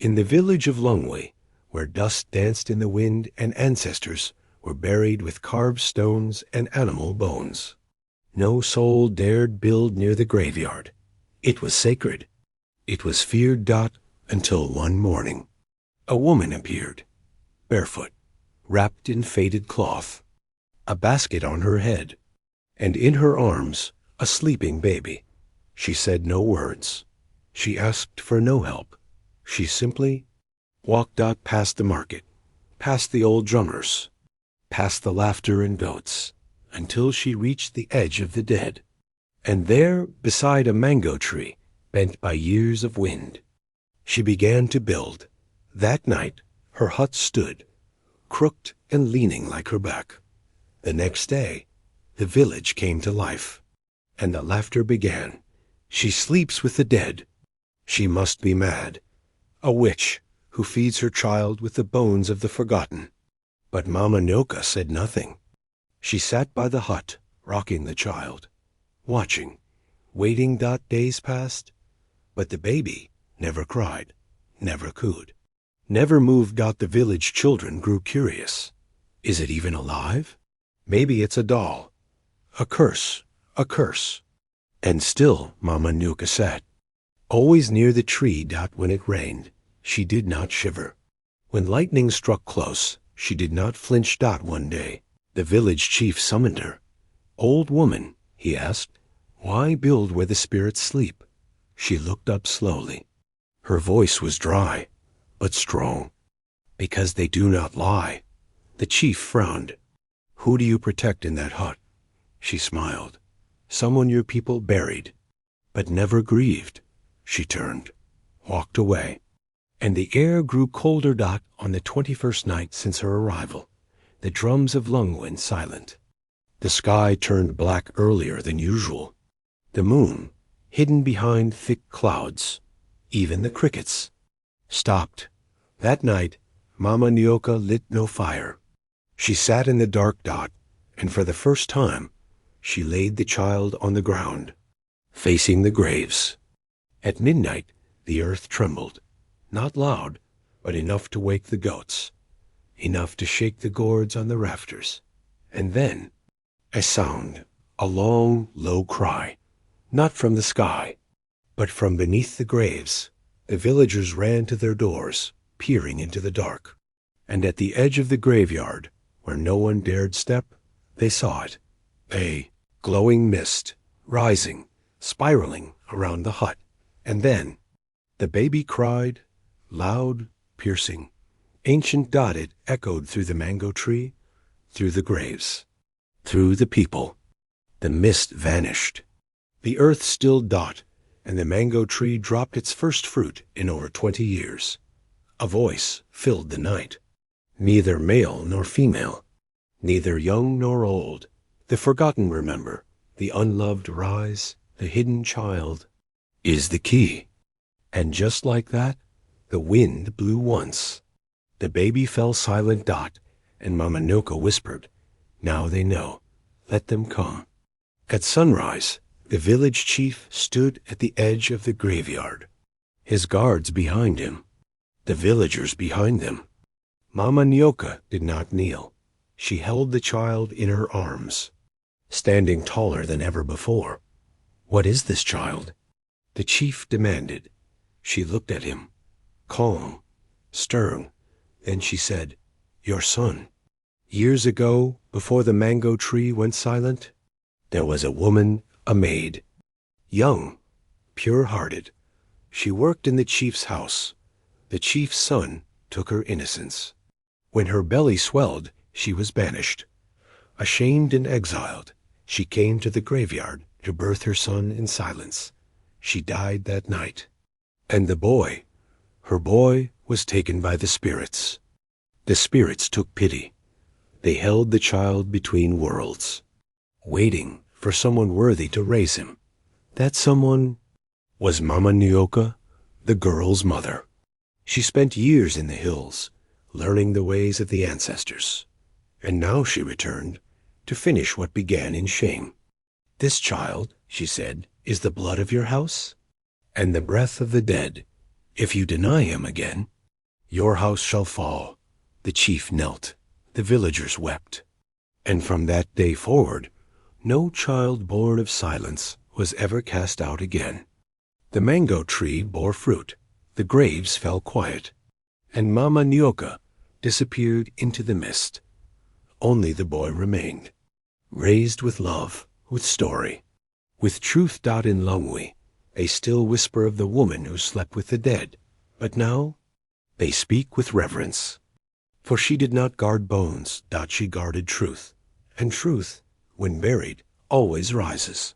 In the village of Lungwe, where dust danced in the wind and ancestors were buried with carved stones and animal bones, no soul dared build near the graveyard. It was sacred. It was feared. Until one morning, a woman appeared, barefoot, wrapped in faded cloth, a basket on her head, and in her arms a sleeping baby. She said no words. She asked for no help. She simply walked out past the market, past the old drummers, past the laughter and goats, until she reached the edge of the dead. And there, beside a mango tree, bent by years of wind, she began to build. That night, her hut stood, crooked and leaning like her back. The next day, the village came to life, and the laughter began. She sleeps with the dead. She must be mad, a witch who feeds her child with the bones of the forgotten. But Mama Nyoka said nothing. She sat by the hut, rocking the child, watching, waiting. Days passed, but the baby never cried, never cooed, never moved. The village children grew curious. Is it even alive? Maybe it's a doll. A curse, a curse. And still Mama Nyoka sat, always near the tree. When it rained, she did not shiver. When lightning struck close, she did not flinch. One day, the village chief summoned her. Old woman, he asked, why build where the spirits sleep? She looked up slowly. Her voice was dry, but strong. Because they do not lie. The chief frowned. Who do you protect in that hut? She smiled. Someone your people buried, but never grieved. She turned, walked away. And the air grew colder. On the 21st night since her arrival, the drums of Lungwen silent. The sky turned black earlier than usual. The moon, hidden behind thick clouds, even the crickets, stopped. That night, Mama Nyoka lit no fire. She sat in the dark. And for the first time, she laid the child on the ground, facing the graves. At midnight, the earth trembled, not loud, but enough to wake the goats, enough to shake the gourds on the rafters. And then, a sound, a long, low cry, not from the sky, but from beneath the graves. The villagers ran to their doors, peering into the dark. And at the edge of the graveyard, where no one dared step, they saw it, a glowing mist, rising, spiraling around the hut. And then, the baby cried, loud, piercing, ancient. It echoed through the mango tree, through the graves, through the people. The mist vanished. The earth still. And the mango tree dropped its first fruit in over 20 years. A voice filled the night. Neither male nor female, neither young nor old. The forgotten remember, the unloved rise, the hidden child is the key. And just like that, the wind blew once. The baby fell silent. And Mama Nyoka whispered, now they know. Let them come. At sunrise, the village chief stood at the edge of the graveyard, his guards behind him, the villagers behind them. Mama Nyoka did not kneel. She held the child in her arms, standing taller than ever before. What is this child? The chief demanded. She looked at him, calm, stern. Then she said, your son. Years ago, before the mango tree went silent, there was a woman, a maid, young, pure-hearted. She worked in the chief's house. The chief's son took her innocence. When her belly swelled, she was banished. Ashamed and exiled, she came to the graveyard to birth her son in silence. She died that night. And the boy, her boy, was taken by the spirits. The spirits took pity. They held the child between worlds, waiting for someone worthy to raise him. That someone was Mama Nyoka, the girl's mother. She spent years in the hills, learning the ways of the ancestors. And now she returned to finish what began in shame. This child, she said, is the blood of your house and the breath of the dead. If you deny him again, Your house shall fall. The chief knelt. The villagers wept. And from that day forward, no child born of silence was ever cast out again. The mango tree bore fruit. The graves fell quiet. And Mama Nyoka disappeared into the mist. Only the boy remained, raised with love, with story, with truth in Lungwi, a still whisper of the woman who slept with the dead. But now they speak with reverence. For she did not guard bones, she guarded truth. And truth, when buried, always rises.